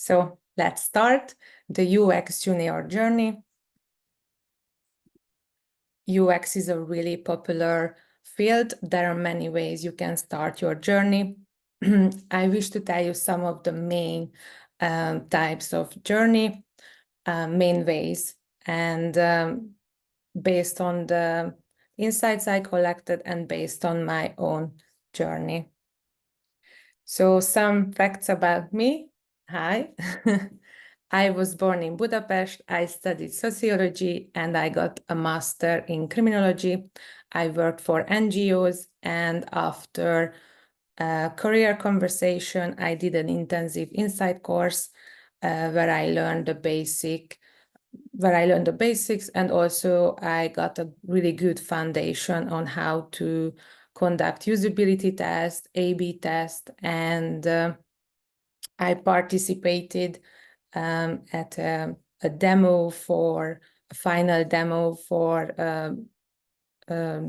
So let's start the UX junior journey. UX is a really popular field. There are many ways you can start your journey. I wish to tell you some of the main types of journey, main ways, and based on the insights I collected and based on my own journey. So some facts about me. Hi. I was born in Budapest. I studied sociology and I got a master in criminology. I worked for NGOs, and after a career conversation, I did an intensive insight course where I learned the basics, and also I got a really good foundation on how to conduct usability tests, A/B tests, and I participated at a demo for a final demo for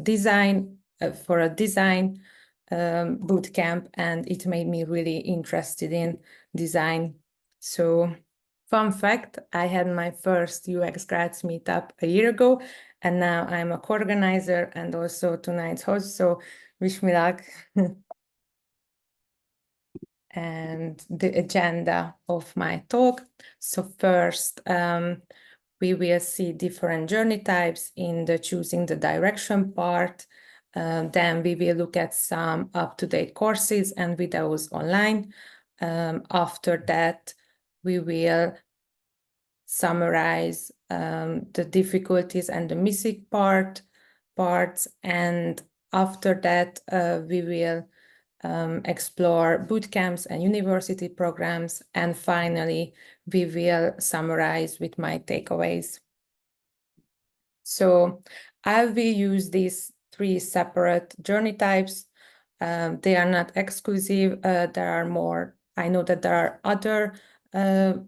design for a design bootcamp, and it made me really interested in design. So fun fact, I had my first UXGraz meetup a year ago, and now I'm a co-organizer and also tonight's host, so wish me luck. And the agenda of my talk. So first, we will see different journey types in the choosing the direction part. Then we will look at some up-to-date courses and videos online. After that, we will summarize the difficulties and the missing parts. And after that, we will explore bootcamps and university programs. And finally, we will summarize with my takeaways. So I will use these 3 separate journey types. They are not exclusive. There are more. I know that there are other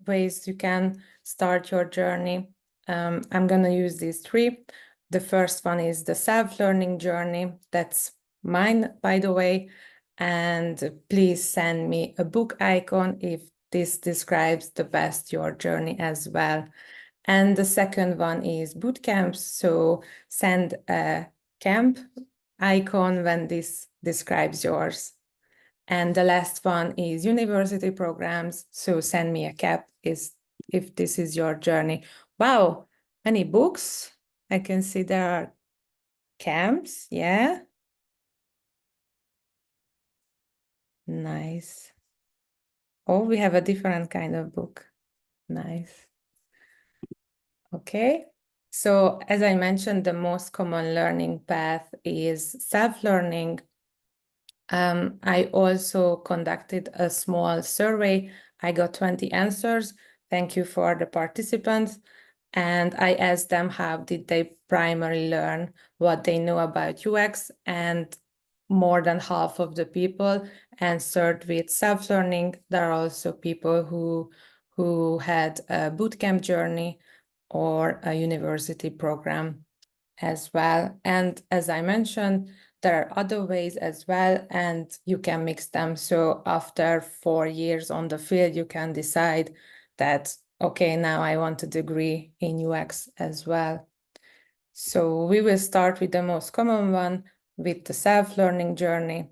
ways you can start your journey. I'm going to use these 3. The first one is the self-learning journey. That's mine, by the way. And please send me a book icon if this describes the best your journey as well. And the second one is bootcamps. So send a camp icon when this describes yours. And the last one is university programs. So send me a cap if this is your journey. Wow, many books. I can see there are camps. Yeah. Nice. Oh, we have a different kind of book. Nice. Okay. So as I mentioned, the most common learning path is self-learning. I also conducted a small survey. I got 20 answers. Thank you for the participants. And I asked them how did they primarily learn what they know about UX, and more than half of the people answered with self-learning. There are also people who had a bootcamp journey or a university program as well. And as I mentioned, there are other ways as well, and you can mix them. So after 4 years on the field, you can decide that, okay, now I want a degree in UX as well. So we will start with the most common one, with the self-learning journey.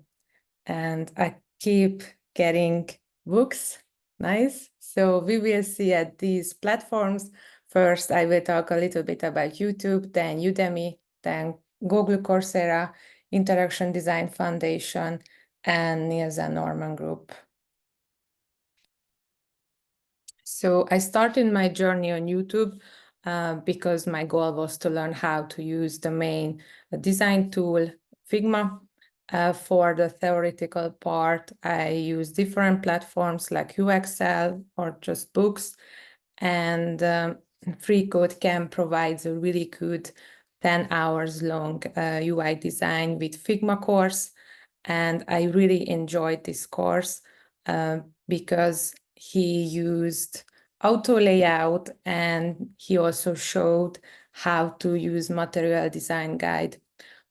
And I keep getting books. Nice. So we will see at these platforms. First, I will talk a little bit about YouTube, then Udemy, then Google Coursera, Interaction Design Foundation, and Nielsen Norman Group. So I started my journey on YouTube because my goal was to learn how to use the main design tool, Figma. For the theoretical part, I use different platforms like UXL or just books. And FreeCodeCamp provides a really good 10 hours long UI design with Figma course. And I really enjoyed this course because he used auto layout, and he also showed how to use material design guide.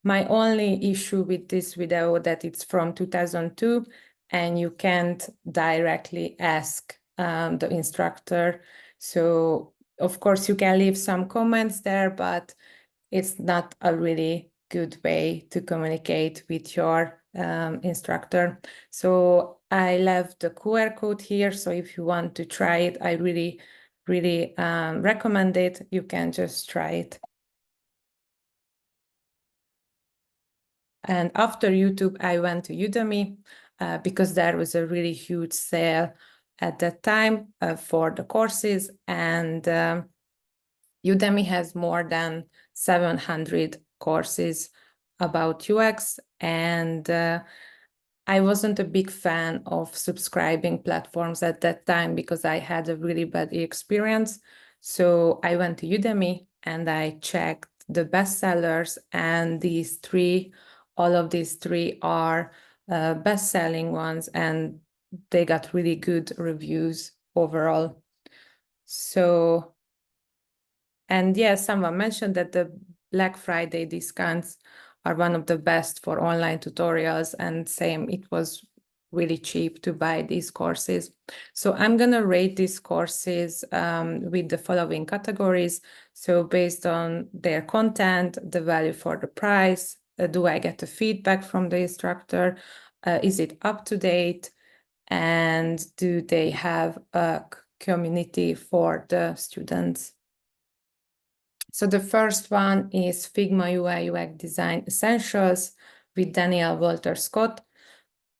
My only issue with this video that it's from 2002 and you can't directly ask the instructor. So of course you can leave some comments there, but it's not a really good way to communicate with your instructor. So I left the QR code here. So if you want to try it, I really recommend it. You can just try it. And after YouTube, I went to Udemy because there was a really huge sale at that time for the courses. And Udemy has more than 700 courses about UX. And I wasn't a big fan of subscribing platforms at that time because I had a really bad experience. So I went to Udemy and I checked the bestsellers, and all of these three are best-selling ones, and they got really good reviews overall. So, and yeah, someone mentioned that the Black Friday discounts are one of the best for online tutorials, and same, it was really cheap to buy these courses. So I'm gonna rate these courses with the following categories. So based on their content, the value for the price, do I get a feedback from the instructor? Is it up to date? And do they have a community for the students? So the first one is Figma UI UX Design Essentials with Daniel Walter Scott.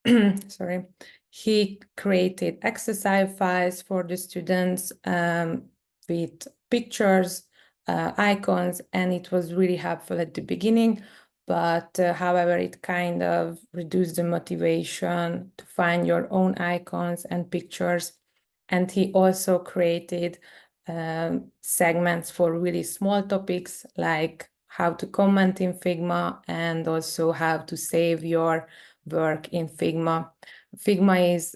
Sorry. He created exercise files for the students with pictures, icons, and it was really helpful at the beginning. But however, it kind of reduced the motivation to find your own icons and pictures. And he also created segments for really small topics like how to comment in Figma and also how to save your work in Figma. Figma is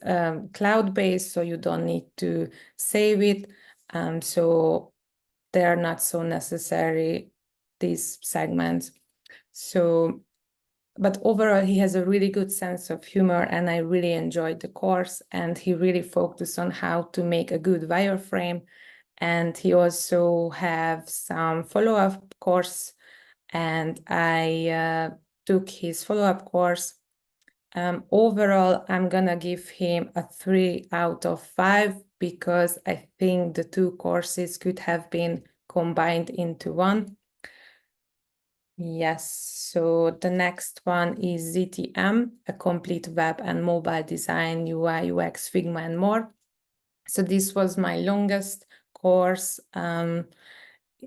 cloud-based, so you don't need to save it. So they are not so necessary, these segments. So, but overall, he has a really good sense of humor, and I really enjoyed the course, and he really focused on how to make a good wireframe. And he also have some follow-up course, and I took his follow-up course. Overall, I'm gonna give him a 3 out of 5 because I think the two courses could have been combined into one. Yes, so the next one is ZTM, a complete web and mobile design, UI, UX, Figma, and more. So this was my longest course.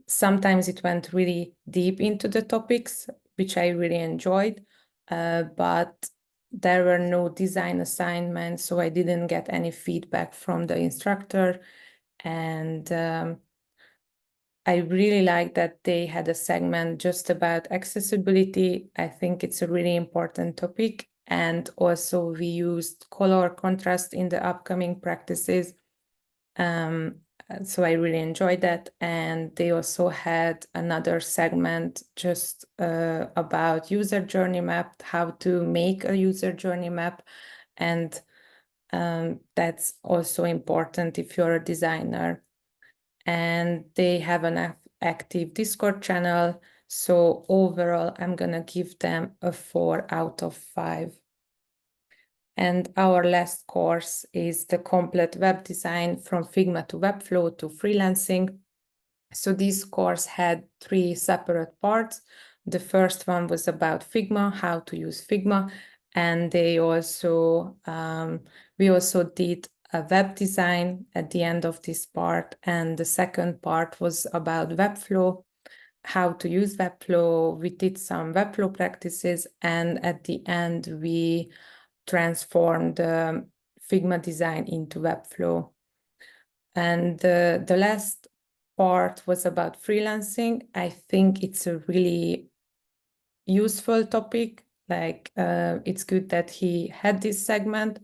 Sometimes it went really deep into the topics, which I really enjoyed, but there were no design assignments, so I didn't get any feedback from the instructor. And I really like that they had a segment just about accessibility. I think it's a really important topic. And also we used color contrast in the upcoming practices. So I really enjoyed that. And they also had another segment just about user journey map, how to make a user journey map. And that's also important if you're a designer. And they have an active Discord channel. So overall, I'm gonna give them a 4 out of 5. And our last course is the complete web design from Figma to Webflow to freelancing. So this course had 3 separate parts. The first one was about Figma, how to use Figma. And they also, we also did a web design at the end of this part. And the second part was about Webflow, how to use Webflow. We did some Webflow practices. And at the end, we transformed the Figma design into Webflow. And the last part was about freelancing. I think it's a really useful topic. Like it's good that he had this segment,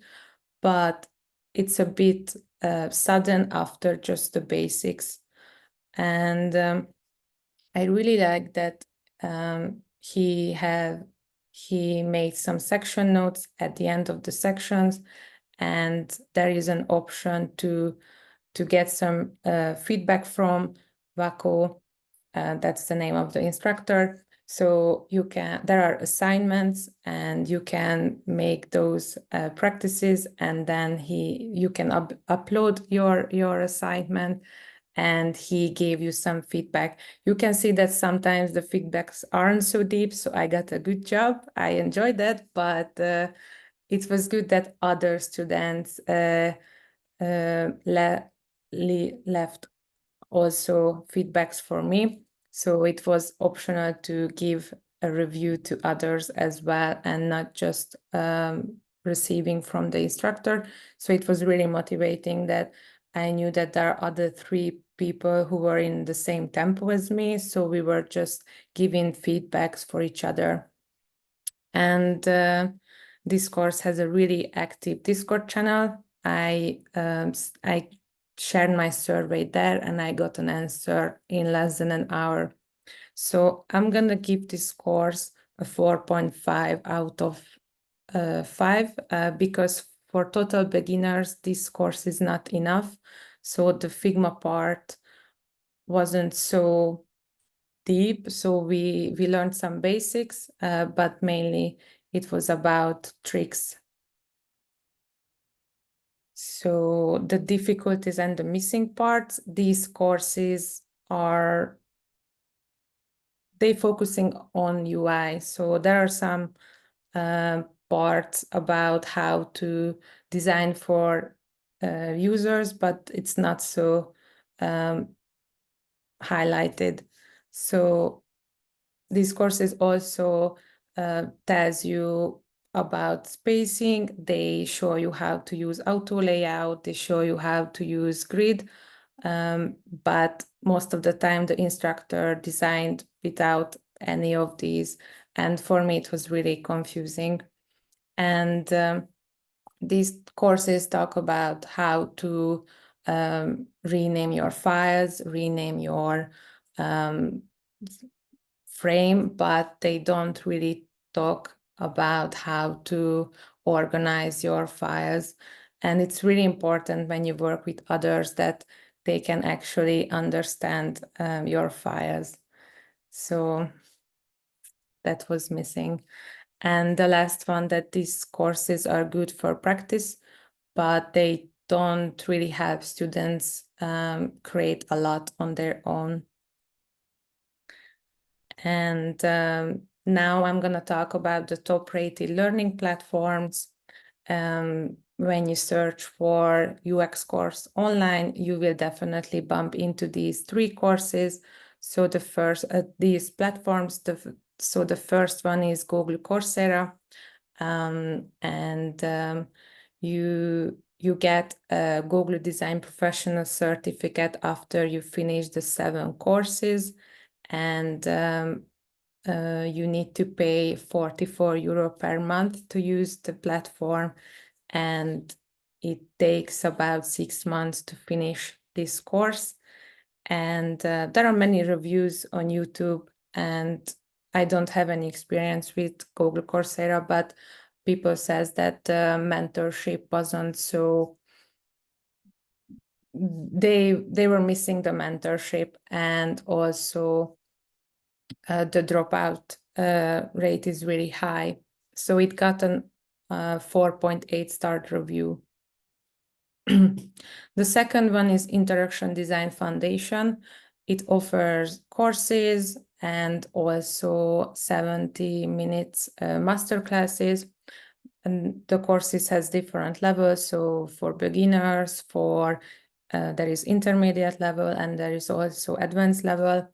but it's a bit sudden after just the basics. And I really like that he made some section notes at the end of the sections, and there is an option to get some feedback from Vaco. That's the name of the instructor. So there are assignments, and you can make those practices, and then you can upload your assignment, and he gave you some feedback. You can see that sometimes the feedbacks aren't so deep, so I got a good job. I enjoyed that, but it was good that other students left also feedbacks for me. So it was optional to give a review to others as well, and not just receiving from the instructor. So it was really motivating that I knew that there are other 3 people who were in the same tempo as me. So we were just giving feedbacks for each other. And this course has a really active Discord channel. I shared my survey there, and I got an answer in less than an hour. So I'm going to give this course a 4.5 out of 5 because for total beginners, this course is not enough. So the Figma part wasn't so deep. So we learned some basics, but mainly it was about tricks. So the difficulties and the missing parts, these courses they focusing on UI. So there are some parts about how to design for users, but it's not so highlighted. So these courses also tells you about spacing. They show you how to use auto layout. They show you how to use grid. But most of the time, the instructor designed without any of these. And for me, it was really confusing. And these courses talk about how to rename your files, rename your frame, but they don't really talk about how to organize your files. And it's really important when you work with others that they can actually understand your files. So that was missing. And the last one, that these courses are good for practice, but they don't really help students create a lot on their own. And now I'm going to talk about the top-rated learning platforms. When you search for UX course online, you will definitely bump into these 3 courses. So the first, these platforms, so the first one is Google Coursera, and you get a Google Design Professional certificate after you finish the 7 courses, and you need to pay 44 euro per month to use the platform, and it takes about 6 months to finish this course. And there are many reviews on YouTube, and I don't have any experience with Google Coursera, but people says that mentorship wasn't so, they were missing the mentorship, and also the dropout rate is really high. So it got an 4.8 star review. The second one is Interaction Design Foundation. It offers courses and also 70 minutes masterclasses. And the courses has different levels. So for beginners, there is intermediate level, and there is also advanced level.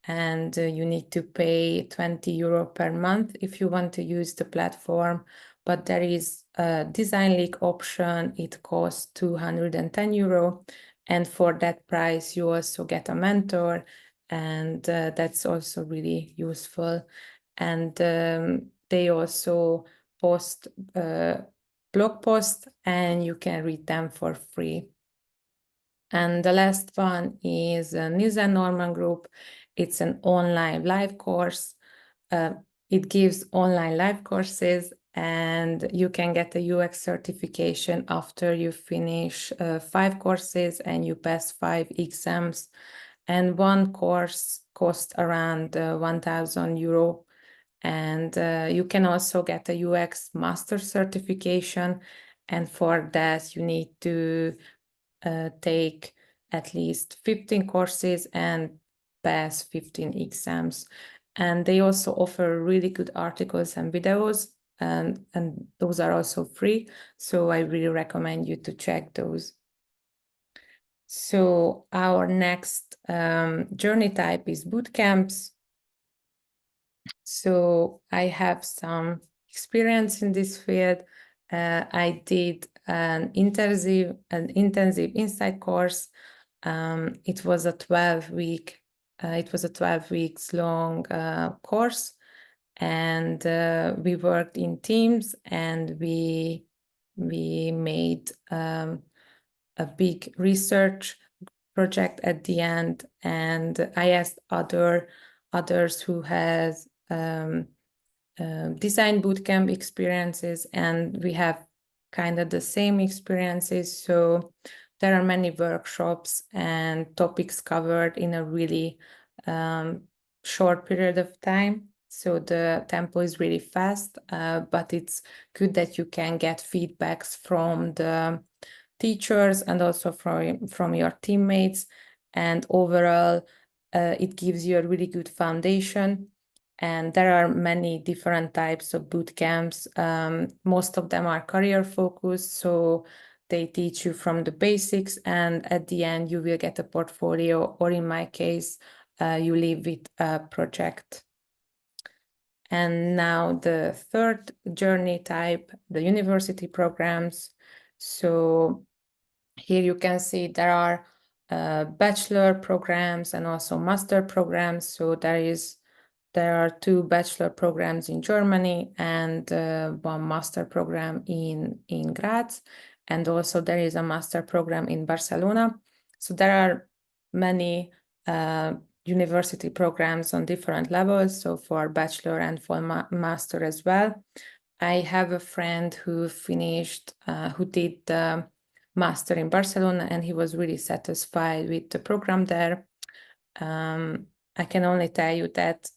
And you need to pay 20 euro per month if you want to use the platform. But there is a Design League option. It costs 210 euro. And for that price, you also get a mentor. And that's also really useful. And they also post blog posts, and you can read them for free. And the last one is Nielsen Norman Group. It's an online live course. It gives online live courses, and you can get a UX certification after you finish 5 courses and you pass 5 exams. And one course costs around 1,000 euro. And you can also get a UX master certification. And for that, you need to take at least 15 courses and pass 15 exams. And they also offer really good articles and videos, and those are also free. So I really recommend you to check those. So our next journey type is bootcamps. So I have some experience in this field. I did an intensive insight course. It was a 12 weeks long course, and we worked in teams, and we made a big research project at the end, and I asked others who has design bootcamp experiences, and we have kind of the same experiences. So there are many workshops and topics covered in a really short period of time. So the tempo is really fast, but it's good that you can get feedbacks from the teachers and also from your teammates. And overall, it gives you a really good foundation. And there are many different types of boot camps. Most of them are career focused, so they teach you from the basics, and at the end you will get a portfolio, or in my case, you leave with a project. And now the third journey type, the university programs. So here you can see there are bachelor programs and also master programs. So there are 2 bachelor programs in Germany and 1 master program in Graz. And also there is a master program in Barcelona. So there are many university programs on different levels, so for bachelor and for master as well. I have a friend who finished, who did the master in Barcelona, and he was really satisfied with the program there. I can only tell you that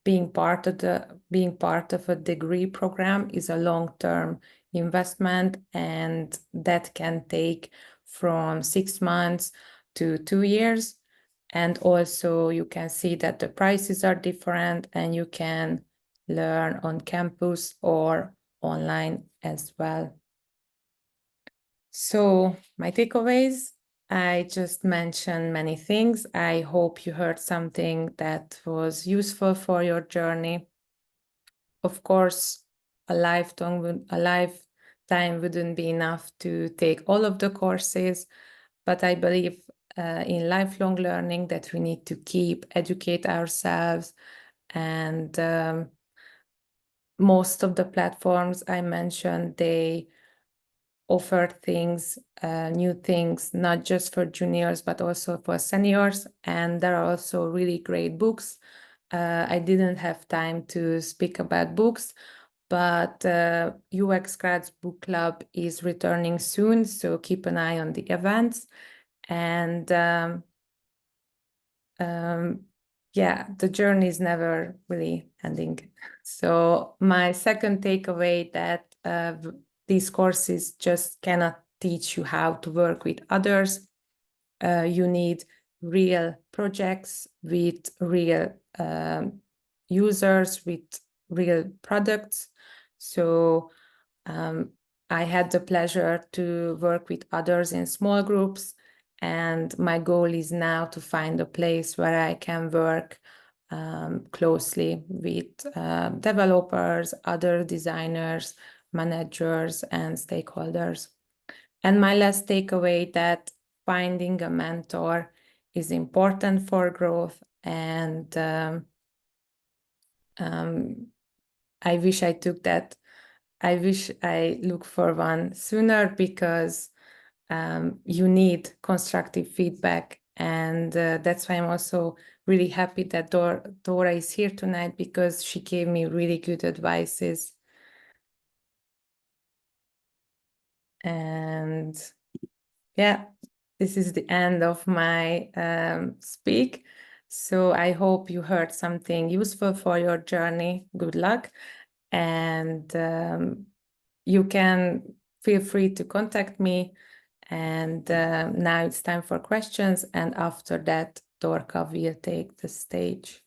being part of a degree program is a long-term investment, and that can take from 6 months to 2 years. And also you can see that the prices are different, and you can learn on campus or online as well. So my takeaways, I just mentioned many things. I hope you heard something that was useful for your journey. Of course, a lifetime wouldn't be enough to take all of the courses, but I believe in lifelong learning that we need to keep educate ourselves, and most of the platforms I mentioned, they offer things, new things, not just for juniors, but also for seniors. And there are also really great books. I didn't have time to speak about books, but UXGraz book club is returning soon, so keep an eye on the events. And yeah, the journey is never really ending. So my second takeaway that these courses just cannot teach you how to work with others. You need real projects with real users, with real products. So I had the pleasure to work with others in small groups, and my goal is now to find a place where I can work closely with developers, other designers, managers, and stakeholders. And my last takeaway, that finding a mentor is important for growth, and I wish I took that. I wish I looked for one sooner, because you need constructive feedback. And that's why I'm also really happy that Dora is here tonight, because she gave me really good advices. And yeah, this is the end of my speak. So I hope you heard something useful for your journey. Good luck. And you can feel free to contact me. And now it's time for questions. And after that, Dorka will take the stage.